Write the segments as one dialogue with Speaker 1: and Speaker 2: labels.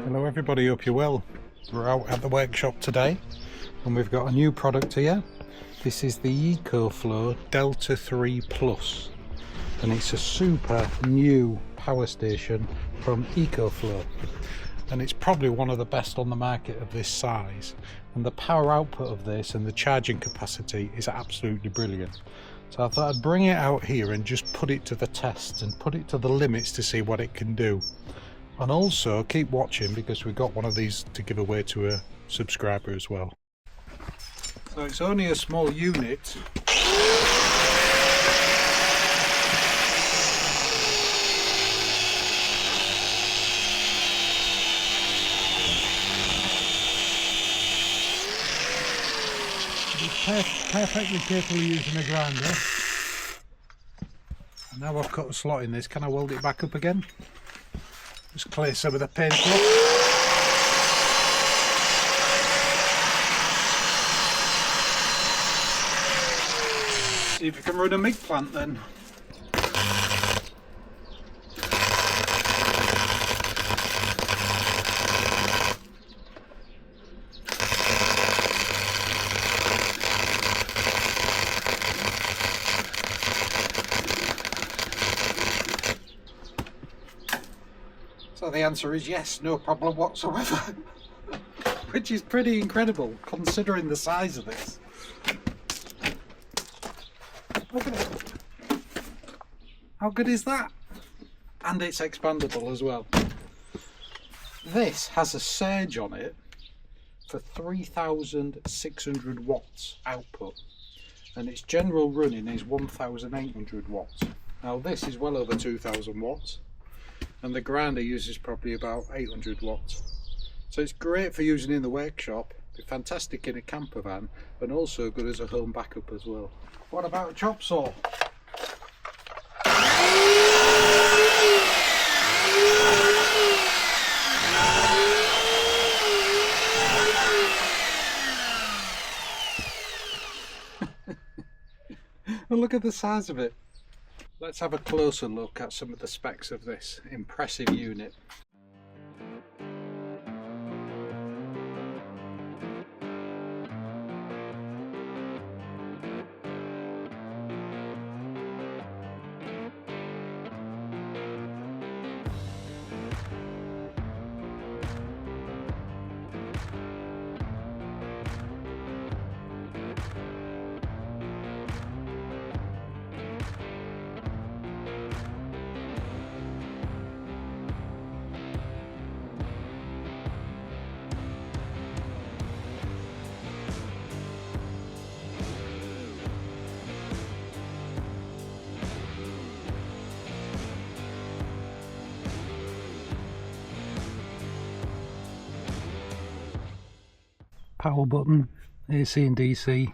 Speaker 1: Hello everybody, hope you're well. We're out at the workshop today and we've got a new product here. This is the EcoFlow Delta 3 Plus and it's a super new power station from EcoFlow, and it's probably one of the best on the market of this size, and the power output of this and the charging capacity is absolutely brilliant. So I thought I'd bring it out here and just put it to the test and put it to the limits to see what it can do. And also keep watching because we've got one of these to give away to a subscriber as well. So it's only a small unit. It's perfectly capable of using a grinder. And now I've cut a slot in this, can I weld it back up again? Just clear some of the paint off. See if you can run a MIG plant then. So the answer is yes, no problem whatsoever. Which is pretty incredible considering the size of this. Look at it. How good is that? And it's expandable as well. This has a surge on it for 3,600 watts output, and its general running is 1,800 watts. Now this is well over 2,000 watts. And the grinder uses probably about 800 watts. So it's great for using in the workshop, be fantastic in a camper van, and also good as a home backup as well. What about a chop saw? Well, look at the size of it. Let's have a closer look at some of the specs of this impressive unit. Power button, AC and DC,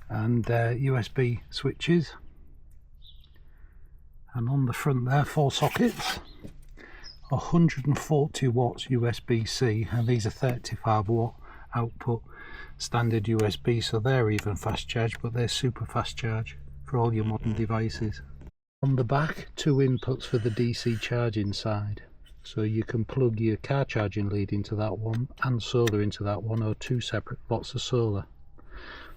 Speaker 1: and USB switches, and on the front there 4 sockets, 140 watts USB-C, and these are 35 watt output standard USB, so they're even fast charge, but they're super fast charge for all your modern devices. On the back, 2 inputs for the DC charging side. So you can plug your car charging lead into that one and solar into that one, or 2 separate lots of solar.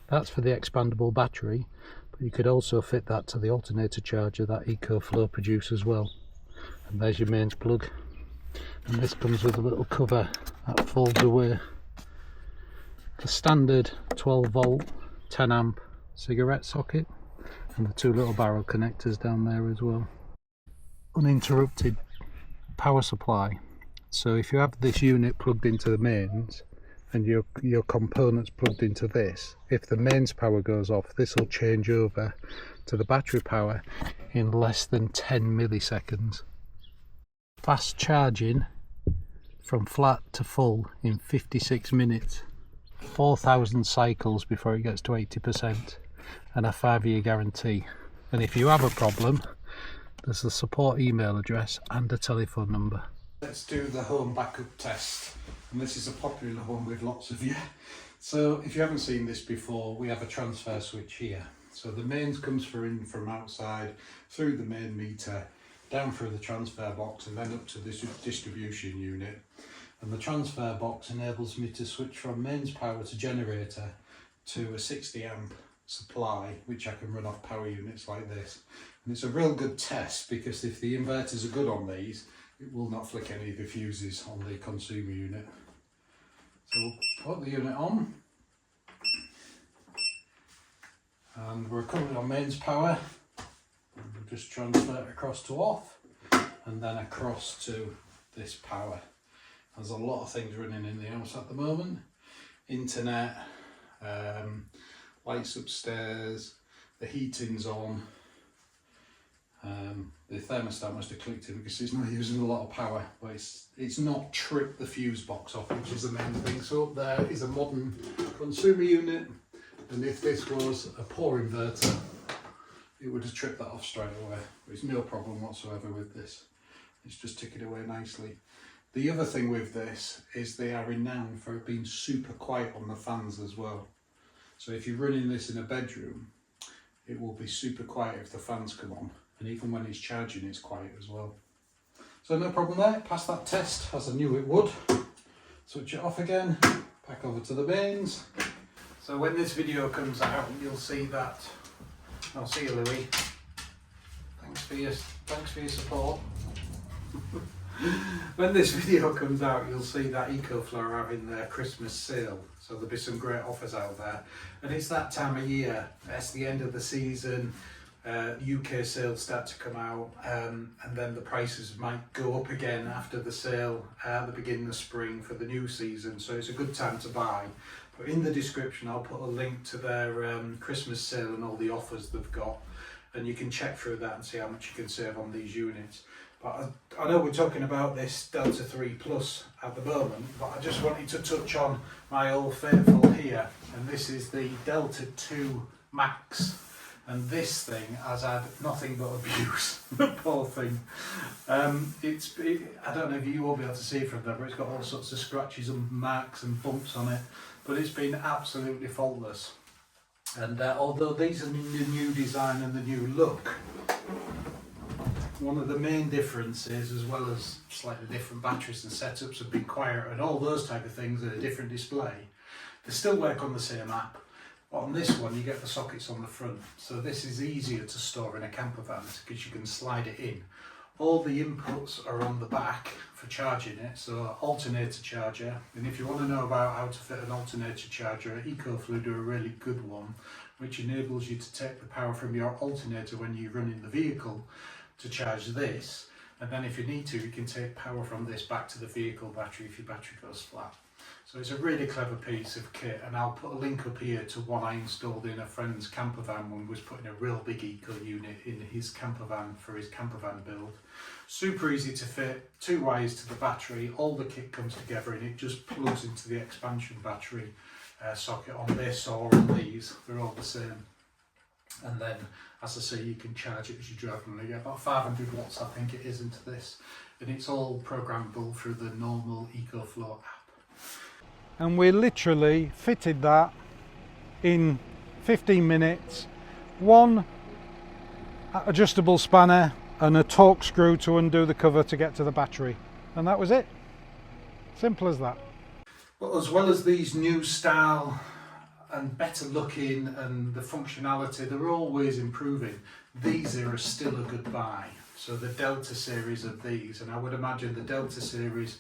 Speaker 1: That's for the expandable battery, but you could also fit that to the alternator charger that EcoFlow produce as well. And there's your mains plug. And this comes with a little cover that folds away. The standard 12 volt 10 amp cigarette socket, and the 2 little barrel connectors down there as well. Uninterrupted power supply. So if you have this unit plugged into the mains and your components plugged into this, if the mains power goes off, this will change over to the battery power in less than 10 milliseconds. Fast charging from flat to full in 56 minutes, 4,000 cycles before it gets to 80%, and a 5-year guarantee. And if you have a problem, there's the support email address and a telephone number. Let's do the home backup test, and this is a popular one with lots of you. So if you haven't seen this before, we have a transfer switch here. So the mains comes in from outside through the main meter down through the transfer box and then up to this distribution unit. And the transfer box enables me to switch from mains power to generator to a 60 amp supply, which I can run off power units like this. And it's a real good test, because if the inverters are good on these, it will not flick any of the fuses on the consumer unit. So we'll put the unit on, and we're currently on mains power. We'll just transfer it across to off, and then across to this power. There's a lot of things running in the house at the moment. Internet, lights upstairs, the heating's on. The thermostat must have clicked in because it's not using a lot of power, but it's not tripped the fuse box off, which is the main thing. So up there is a modern consumer unit, and if this was a poor inverter, it would have tripped that off straight away. There's no problem whatsoever with this. It's just ticking away nicely. The other thing with this is they are renowned for being super quiet on the fans as well. So if you're running this in a bedroom, it will be super quiet if the fans come on. And even when it's charging, it's quiet as well. So no problem there, passed that test as I knew it would. Switch it off again, back over to the mains. So when this video comes out, you'll see that, I'll see you Louis. Thanks for your support. When this video comes out, you'll see that EcoFlow are having their Christmas sale, so there'll be some great offers out there. And it's that time of year, it's the end of the season, UK sales start to come out, and then the prices might go up again after the sale at the beginning of spring for the new season, so it's a good time to buy. But in the description I'll put a link to their Christmas sale and all the offers they've got, and you can check through that and see how much you can save on these units. But I know we're talking about this Delta 3 Plus at the moment, but I just wanted to touch on my old faithful here, and this is the Delta 2 Max, and this thing has had nothing but abuse, the poor thing. I don't know if you will be able to see from there, but it's got all sorts of scratches and marks and bumps on it, but it's been absolutely faultless. And although these are the new design and the new look, one of the main differences, as well as slightly different batteries and setups, have been quieter and all those type of things, and a different display. They still work on the same app, but on this one you get the sockets on the front, so this is easier to store in a camper van because you can slide it in. All the inputs are on the back for charging it, so alternator charger, and if you want to know about how to fit an alternator charger, EcoFlow do a really good one, which enables you to take the power from your alternator when you're running the vehicle to charge this, and then if you need to, you can take power from this back to the vehicle battery if your battery goes flat. So it's a really clever piece of kit, and I'll put a link up here to one I installed in a friend's camper van when he was putting a real big eco unit in his camper van for his camper van build. Super easy to fit, 2 wires to the battery, all the kit comes together and it just plugs into the expansion battery socket on this or on these, they're all the same. And then, as I say, you can charge it as you drive, and you get about 500 watts I think it is into this, and it's all programmable through the normal EcoFlow app. And we literally fitted that in 15 minutes, one adjustable spanner and a torque screw to undo the cover to get to the battery, and that was it. Simple as that. Well, as well as these new style and better looking and the functionality, they're always improving. These are still a good buy. So the Delta series of these, and I would imagine the Delta series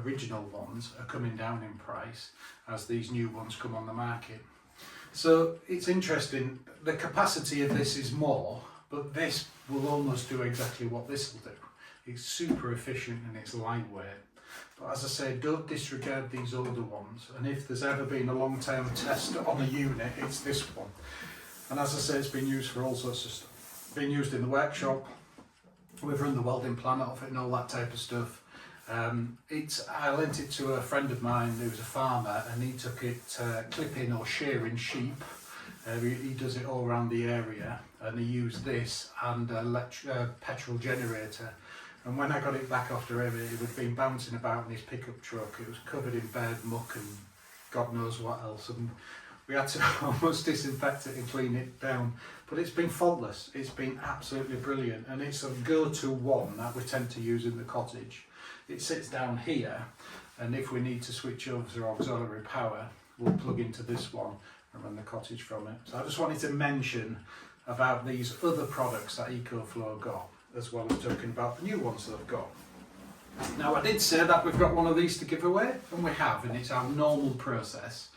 Speaker 1: original ones are coming down in price as these new ones come on the market. So it's interesting, the capacity of this is more, but this will almost do exactly what this will do. It's super efficient and it's lightweight. But as I say, don't disregard these older ones, and if there's ever been a long-term test on a unit, it's this one. And as I say, it's been used for all sorts of stuff. Been used in the workshop, we've run the welding plant off it and all that type of stuff. I lent it to a friend of mine who was a farmer, and he took it clipping or shearing sheep. He does it all around the area, and he used this and a petrol generator. And when I got it back after him, it had been bouncing about in his pickup truck. It was covered in bird muck and God knows what else. And We had to almost disinfect it and clean it down, but it's been faultless. It's been absolutely brilliant, and it's a go-to one that we tend to use in the cottage. It sits down here, and if we need to switch over to auxiliary power, we'll plug into this one and run the cottage from it. So I just wanted to mention about these other products that EcoFlow got, as well as talking about the new ones that I've got. Now, I did say that we've got one of these to give away, and we have, and it's our normal process.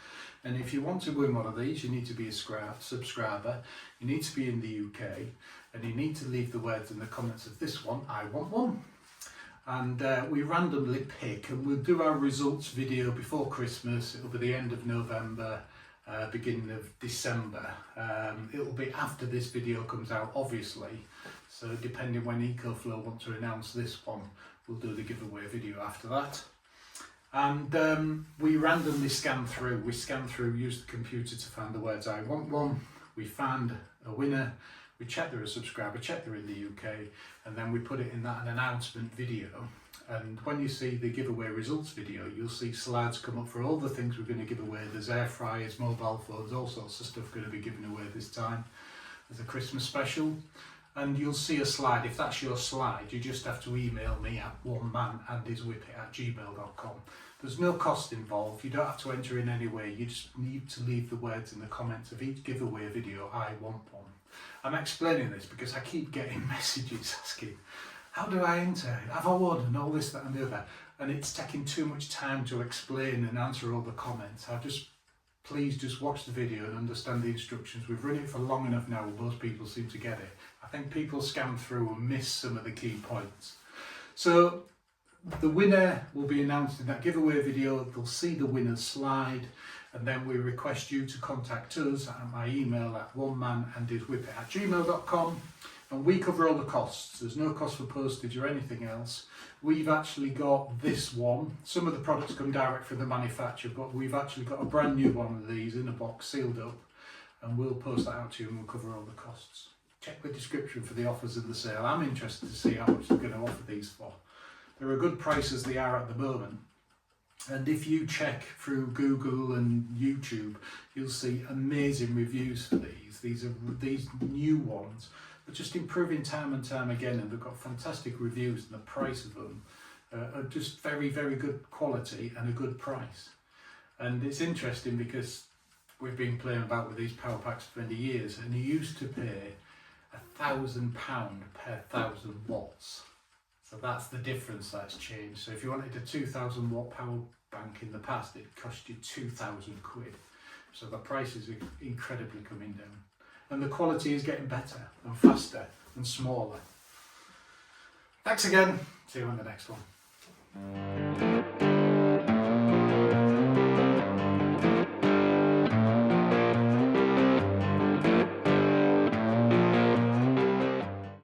Speaker 1: And if you want to win one of these, you need to be a subscriber, you need to be in the UK, and you need to leave the words in the comments of this one, I want one. And we randomly pick, and we'll do our results video before Christmas. It'll be the end of November, beginning of December. It'll be after this video comes out, obviously. So depending when EcoFlow want to announce this one, we'll do the giveaway video after that. And we randomly scan through. We scan through, use the computer to find the words I want one. We found a winner. We check they're a subscriber, check they're in the UK, and then we put it in that an announcement video. And when you see the giveaway results video, you'll see slides come up for all the things we're going to give away. There's air fryers, mobile phones, all sorts of stuff going to be given away this time as a Christmas special. And you'll see a slide. If that's your slide, you just have to email me at onemanandhiswhippet@gmail.com. There's no cost involved. You don't have to enter in any way. You just need to leave the words in the comments of each giveaway video, I want one. I'm explaining this because I keep getting messages asking, how do I enter? Have I won? And all this, that and the other. And it's taking too much time to explain and answer all the comments. Please just watch the video and understand the instructions. We've run it for long enough now where most people seem to get it. I think people scan through and miss some of the key points. So the winner will be announced in that giveaway video. They'll see the winner's slide, and then we request you to contact us at my email at onemanandhiswhippet@gmail.com, and we cover all the costs. There's no cost for postage or anything else. We've actually got this one. Some of the products come direct from the manufacturer, but we've actually got a brand new one of these in a box sealed up, and we'll post that out to you and we'll cover all the costs. Check the description for the offers in the sale. I'm interested to see how much they're going to offer these for. They're a good price as they are at the moment. And if you check through Google and YouTube, you'll see amazing reviews for these. These new ones are just improving time and time again, and they've got fantastic reviews, and the price of them are just very, very good quality and a good price. And it's interesting because we've been playing about with these power packs for many years, and you used to pay £1,000 per 1,000 watts. So that's the difference that's changed. So if you wanted a 2,000 watt power bank in the past, it cost you 2,000 quid. So the prices are incredibly coming down. And the quality is getting better and faster and smaller. Thanks again. See you on the next one.